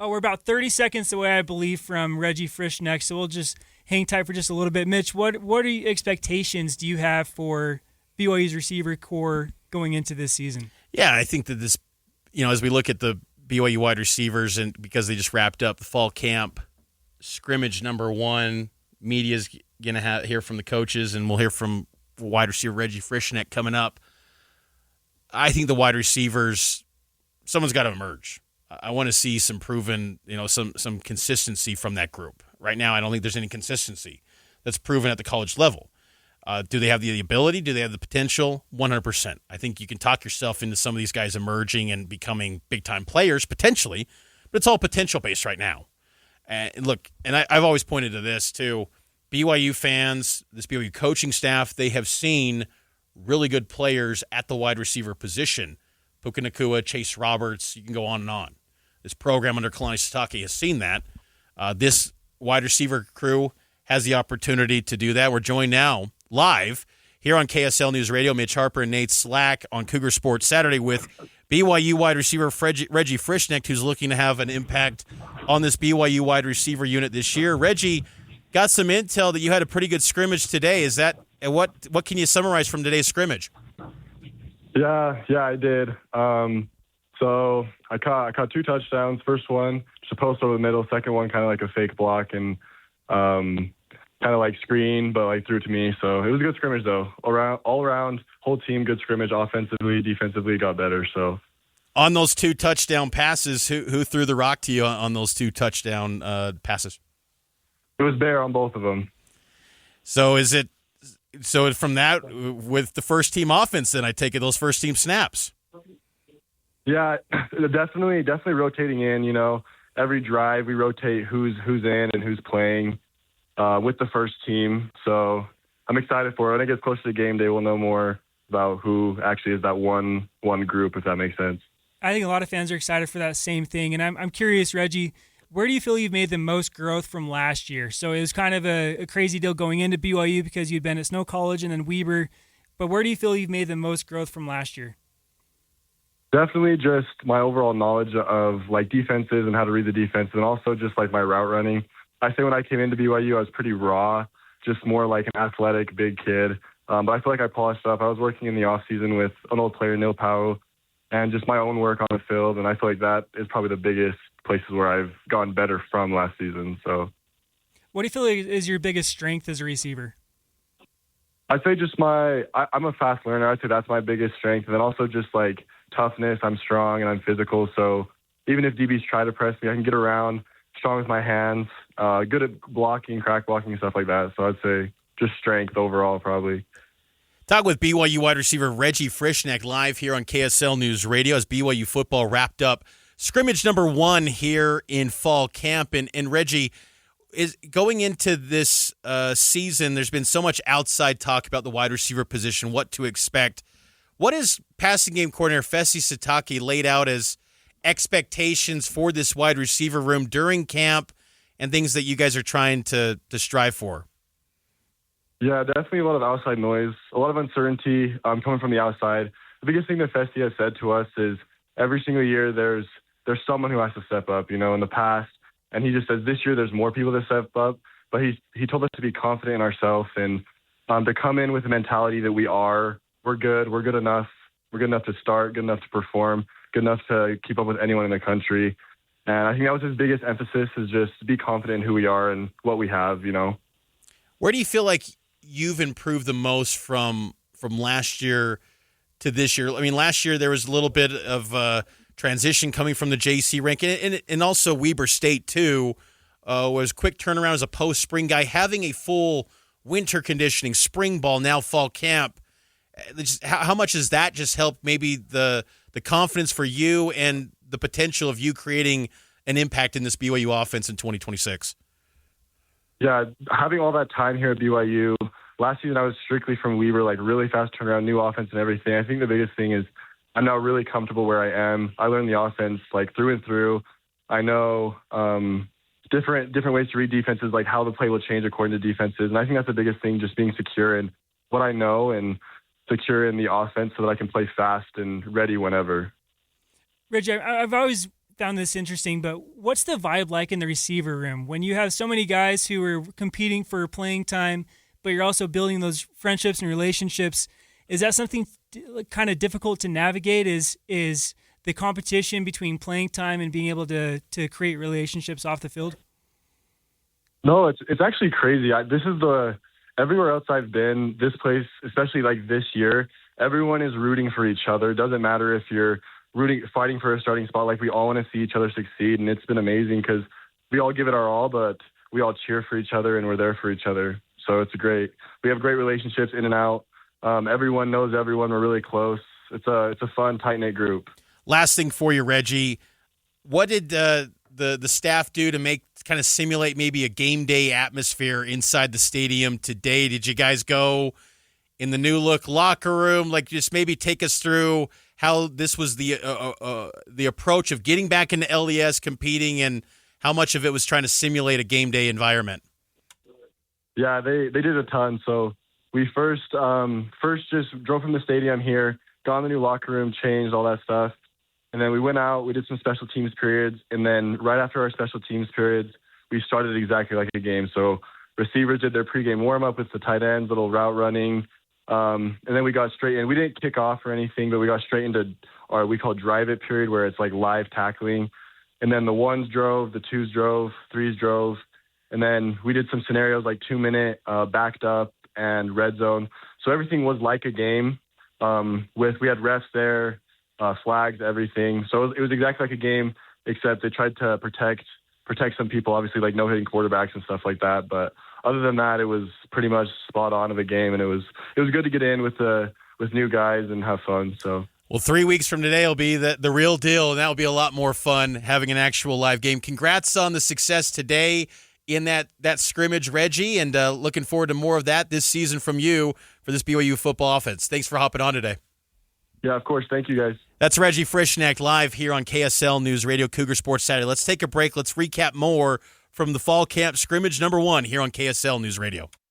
Oh, we're about 30 seconds away, I believe, from Reggie Frischknecht, so we'll just hang tight for just a little bit. Mitch, what expectations do you have for BYU's receiver core going into this season? Yeah, I think that this, as we look at the BYU wide receivers, and because they just wrapped up the fall camp, scrimmage number 1, media's going to hear from the coaches, and we'll hear from wide receiver Reggie Frischknecht coming up. I think the wide receivers, someone's got to emerge. I want to see some proven, some consistency from that group. Right now, I don't think there's any consistency that's proven at the college level. Do they have the ability? Do they have the potential? 100%. I think you can talk yourself into some of these guys emerging and becoming big-time players, potentially, but it's all potential-based right now. And look, and I've always pointed to this, too. BYU fans, this BYU coaching staff, they have seen really good players at the wide receiver position. Puka Nacua, Chase Roberts, you can go on and on. This program under Kalani Sitake has seen that. This wide receiver crew has the opportunity to do that. We're joined now live here on KSL News Radio. Mitch Harper and Nate Slack on Cougar Sports Saturday with BYU wide receiver Reggie Frischknecht, who's looking to have an impact on this BYU wide receiver unit this year. Reggie, got some intel that you had a pretty good scrimmage today. Is that what can you summarize from today's scrimmage? Yeah, I did. So I caught 2 touchdowns. First one, just a post over the middle. Second one, kind of like a fake block and kind of like screen, but like threw it to me. So it was a good scrimmage though. All around, whole team, good scrimmage. Offensively, defensively, got better. So on those 2 touchdown passes, who threw the rock to you on those 2 touchdown passes? It was Bear on both of them. So from that, with the first team offense, then I take it those first team snaps. Yeah, definitely rotating in. Every drive we rotate who's in and who's playing with the first team. So I'm excited for it. When it gets closer to game day, we'll know more about who actually is that one group, if that makes sense. I think a lot of fans are excited for that same thing, and I'm curious, Reggie, where do you feel you've made the most growth from last year? So it was kind of a crazy deal going into BYU because you'd been at Snow College and then Weber, but where do you feel you've made the most growth from last year? Definitely just my overall knowledge of like defenses and how to read the defense, and also just like my route running. I say when I came into BYU, I was pretty raw, just more like an athletic big kid. But I feel like I polished up. I was working in the off season with an old player, Neil Powell, and just my own work on the field. And I feel like that is probably the biggest places where I've gotten better from last season. So what do you feel like is your biggest strength as a receiver? I'd say just I'm a fast learner. I'd say that's my biggest strength. And then also just like toughness. I'm strong and I'm physical. So even if DBs try to press me, I can get around, strong with my hands, good at blocking, crack blocking, stuff like that. So I'd say just strength overall probably. Talk with BYU wide receiver Reggie Frischknecht live here on KSL News Radio as BYU football wrapped up scrimmage number 1 here in fall camp. And Reggie, is going into this season, there's been so much outside talk about the wide receiver position, what to expect. What is passing game coordinator Fesi Sitake laid out as expectations for this wide receiver room during camp and things that you guys are trying to strive for? Yeah, definitely a lot of outside noise, a lot of uncertainty coming from the outside. The biggest thing that Festi has said to us is every single year there's someone who has to step up, in the past. And he just says this year there's more people to step up. But he told us to be confident in ourselves and to come in with the mentality that we're good enough. We're good enough to start, good enough to perform, good enough to keep up with anyone in the country. And I think that was his biggest emphasis, is just be confident in who we are and what we have, Where do you feel like you've improved the most from last year to this year? I mean, last year there was a little bit of transition coming from the JC rank, and also Weber State too was quick turnaround as a post-spring guy, having a full winter conditioning, spring ball, now fall camp. How much has that just helped maybe the confidence for you and the potential of you creating an impact in this BYU offense in 2026? Yeah, having all that time here at BYU, last season I was strictly from Weber, like really fast turnaround, new offense and everything. I think the biggest thing is I'm now really comfortable where I am. I learned the offense like through and through. I know different ways to read defenses, like how the play will change according to defenses. And I think that's the biggest thing, just being secure in what I know and secure in the offense so that I can play fast and ready whenever. Reggie, I've always found this interesting, but what's the vibe like in the receiver room when you have so many guys who are competing for playing time, but you're also building those friendships and relationships? Is that something kind of difficult to navigate? Is the competition between playing time and being able to create relationships off the field? No, it's actually crazy. Everywhere else I've been, this place, especially like this year, everyone is rooting for each other. It doesn't matter if you're fighting for a starting spot. Like, we all want to see each other succeed, and it's been amazing because we all give it our all, but we all cheer for each other and we're there for each other. So it's great. We have great relationships in and out. Everyone knows everyone. We're really close. It's a fun, tight-knit group. Last thing for you, Reggie, what did the staff do to kind of simulate maybe a game day atmosphere inside the stadium today? Did you guys go in the new look locker room? Like, just maybe take us through how this was the approach of getting back into LDS, competing, and how much of it was trying to simulate a game day environment. Yeah, they did a ton. So we first just drove from the stadium here, got in the new locker room, changed, all that stuff. And then we went out, we did some special teams periods. And then right after our special teams periods, we started exactly like a game. So receivers did their pregame warm-up with the tight ends, little route running. And then we got straight in. We didn't kick off or anything, but we got straight into our, we call drive it period, where it's like live tackling. And then the ones drove, the twos drove, threes drove. And then we did some scenarios like 2-minute, backed up, and red zone. So everything was like a game. We had refs there, flags, everything. So it was exactly like a game, except they tried to protect some people, obviously, like no-hitting quarterbacks and stuff like that. But other than that, it was pretty much spot on of a game, and it was good to get in with new guys and have fun. So. Well, 3 weeks from today will be the real deal, and that will be a lot more fun having an actual live game. Congrats on the success today in that scrimmage, Reggie, and looking forward to more of that this season from you for this BYU football offense. Thanks for hopping on today. Yeah, of course. Thank you, guys. That's Reggie Frischknecht live here on KSL News Radio, Cougar Sports Saturday. Let's take a break. Let's recap more from the fall camp scrimmage number 1 here on KSL News Radio.